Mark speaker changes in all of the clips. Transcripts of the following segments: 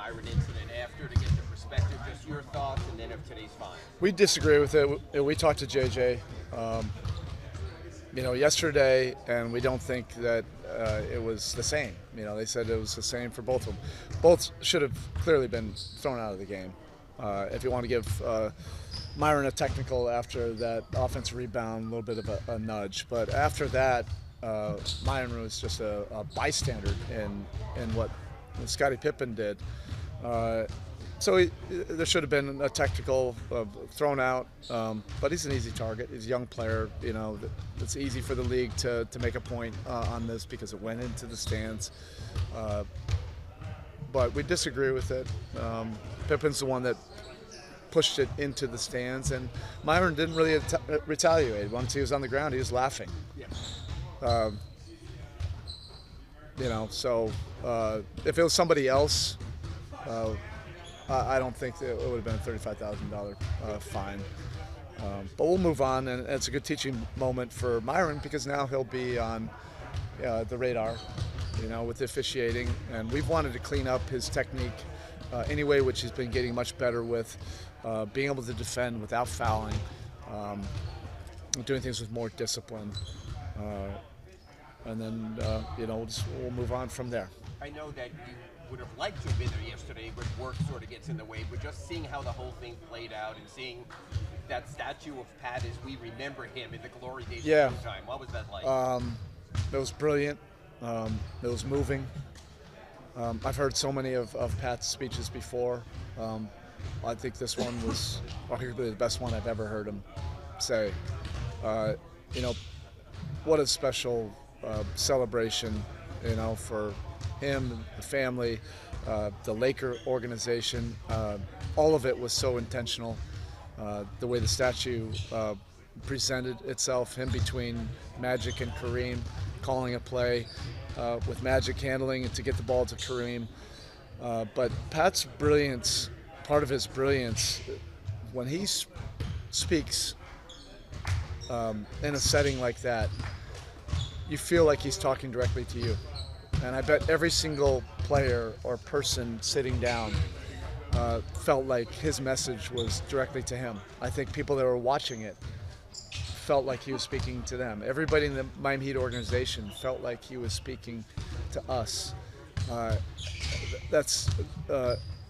Speaker 1: Myron incident after to get the perspective, just your thoughts, and then of today's find?
Speaker 2: We disagree with it. We talked to JJ, yesterday, and we don't think that it was the same. They said it was the same for both of them. Both should have clearly been thrown out of the game. If you want to give Myron a technical after that offensive rebound, a little bit of a nudge. But after that, Myron was just a bystander in what Scottie Pippen did. There should have been a technical thrown out, but he's an easy target. He's a young player. It's easy for the league to make a point on this because it went into the stands. But we disagree with it. Pippen's the one that pushed it into the stands, and Myron didn't really retaliate. Once he was on the ground, he was laughing.
Speaker 1: Yeah.
Speaker 2: If it was somebody else, I don't think it would have been a $35,000 fine. But we'll move on, and it's a good teaching moment for Myron because now he'll be on the radar, with officiating. And we've wanted to clean up his technique anyway, which he's been getting much better with, being able to defend without fouling, doing things with more discipline. And then, we'll move on from there.
Speaker 1: I know that you would have liked to have been there yesterday, but work sort of gets in the way. But just seeing how the whole thing played out and seeing that statue of Pat as we remember him in the glory days of Showtime, what was that like?
Speaker 2: It was brilliant. It was moving. I've heard so many of Pat's speeches before. I think this one was arguably the best one I've ever heard him say. What a special celebration, for him, the family, the Laker organization. All of it was so intentional. The way the statue presented itself, him between Magic and Kareem, calling a play, with Magic handling it to get the ball to Kareem. But Pat's brilliance, part of his brilliance, when he speaks in a setting like that, you feel like he's talking directly to you. And I bet every single player or person sitting down felt like his message was directly to him. I think people that were watching it felt like he was speaking to them. Everybody in the Miami Heat organization felt like he was speaking to us. That's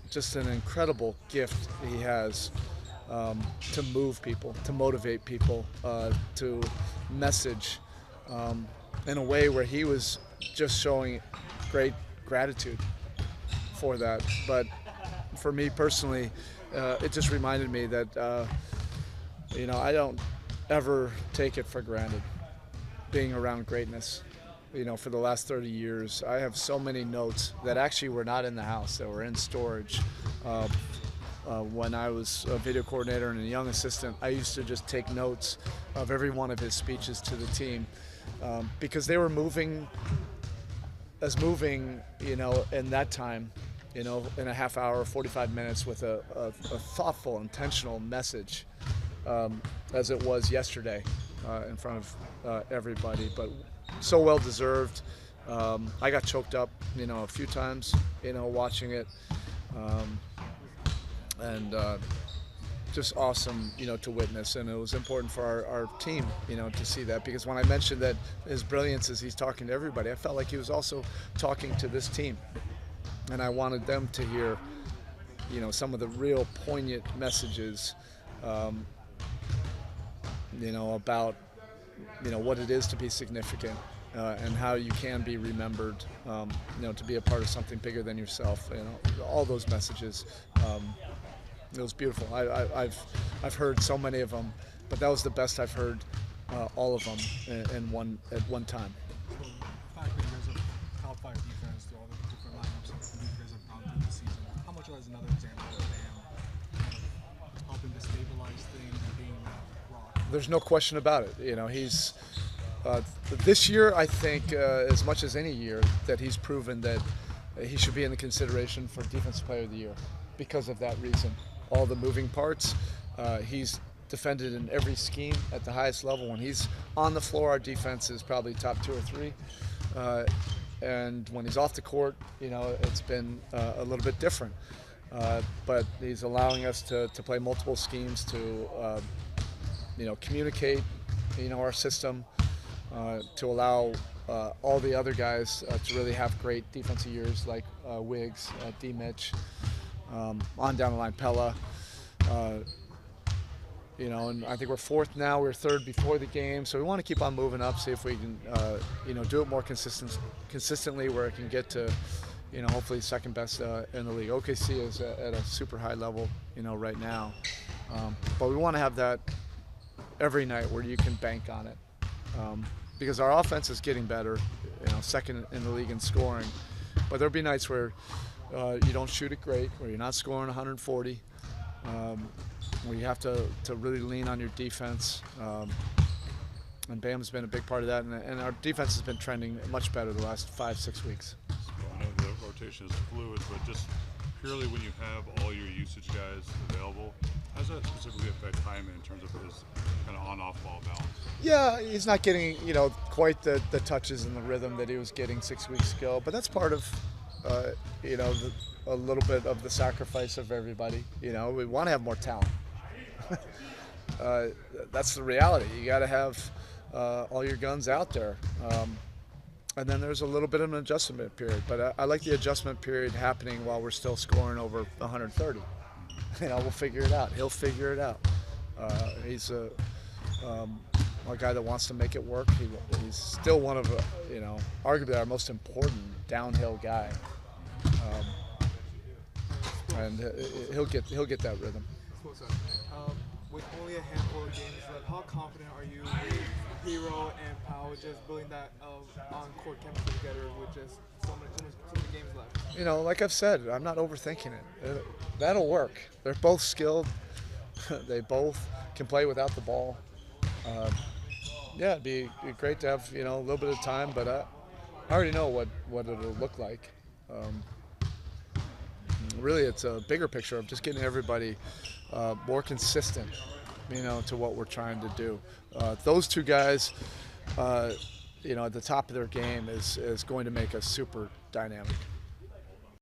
Speaker 2: just an incredible gift he has to move people, to motivate people, to message in a way where he was just showing great gratitude for that. But for me personally, it just reminded me that, I don't ever take it for granted being around greatness. For the last 30 years, I have so many notes that actually were not in the house, that were in storage. When I was a video coordinator and a young assistant, I used to just take notes of every one of his speeches to the team because they were moving, in that time, in a half hour, 45 minutes with a thoughtful, intentional message as it was yesterday in front of everybody. But so well deserved. I got choked up, a few times, watching it. And just awesome, to witness. And it was important for our team, to see that, because when I mentioned that his brilliance is he's talking to everybody, I felt like he was also talking to this team. And I wanted them to hear, some of the real poignant messages, about, what it is to be significant and how you can be remembered, to be a part of something bigger than yourself. All those messages. It was beautiful. I've heard so many of them, but that was the best I've heard all of them at one time.
Speaker 3: So the fact that you guys have top 5 defense through all the different lineups that you guys have gone through this season, how much of that is another example of Bam helping to stabilize things and being that rock?
Speaker 2: There's no question about it. He's this year, I think, as much as any year, that he's proven that he should be in the consideration for Defensive Player of the Year because of that reason. All the moving parts. He's defended in every scheme at the highest level. When he's on the floor, our defense is probably top 2 or 3. and when he's off the court, it's been a little bit different. But he's allowing us to play multiple schemes, to communicate, our system, to allow all the other guys to really have great defensive years, like Wiggs, D. Mitch, on down the line, Pella. And I think we're fourth now. We were third before the game, so we want to keep on moving up, see if we can, do it more consistently, where it can get to, hopefully second best in the league. OKC is at a super high level, right now, but we want to have that every night where you can bank on it, because our offense is getting better, second in the league in scoring, but there'll be nights where you don't shoot it great, where you're not scoring 140. Where you have to really lean on your defense, and Bam's been a big part of that, and our defense has been trending much better the last 5-6 weeks.
Speaker 4: I know the rotation is fluid, but just purely when you have all your usage guys available, how does that specifically affect Hyman in terms of his kind of on-off ball balance?
Speaker 2: Yeah, he's not getting quite the touches and the rhythm that he was getting 6 weeks ago, but that's part of a little bit of the sacrifice of everybody. We want to have more talent. That's the reality. You got to have all your guns out there, and then there's a little bit of an adjustment period. But I like the adjustment period happening while we're still scoring over 130. We'll figure it out. He'll figure it out. He's a guy that wants to make it work. He's still one of arguably our most important downhill guy, and he'll get that rhythm.
Speaker 3: With only a handful of games left, how confident are you with Hero and Powell just building that on-court chemistry together with just so many games left?
Speaker 2: Like I've said, I'm not overthinking it. That'll work. They're both skilled. They both can play without the ball. It'd be great to have a little bit of time, but I already know what it'll look like. Really, it's a bigger picture of just getting everybody more consistent, to what we're trying to do. Those two guys, at the top of their game is going to make us super dynamic.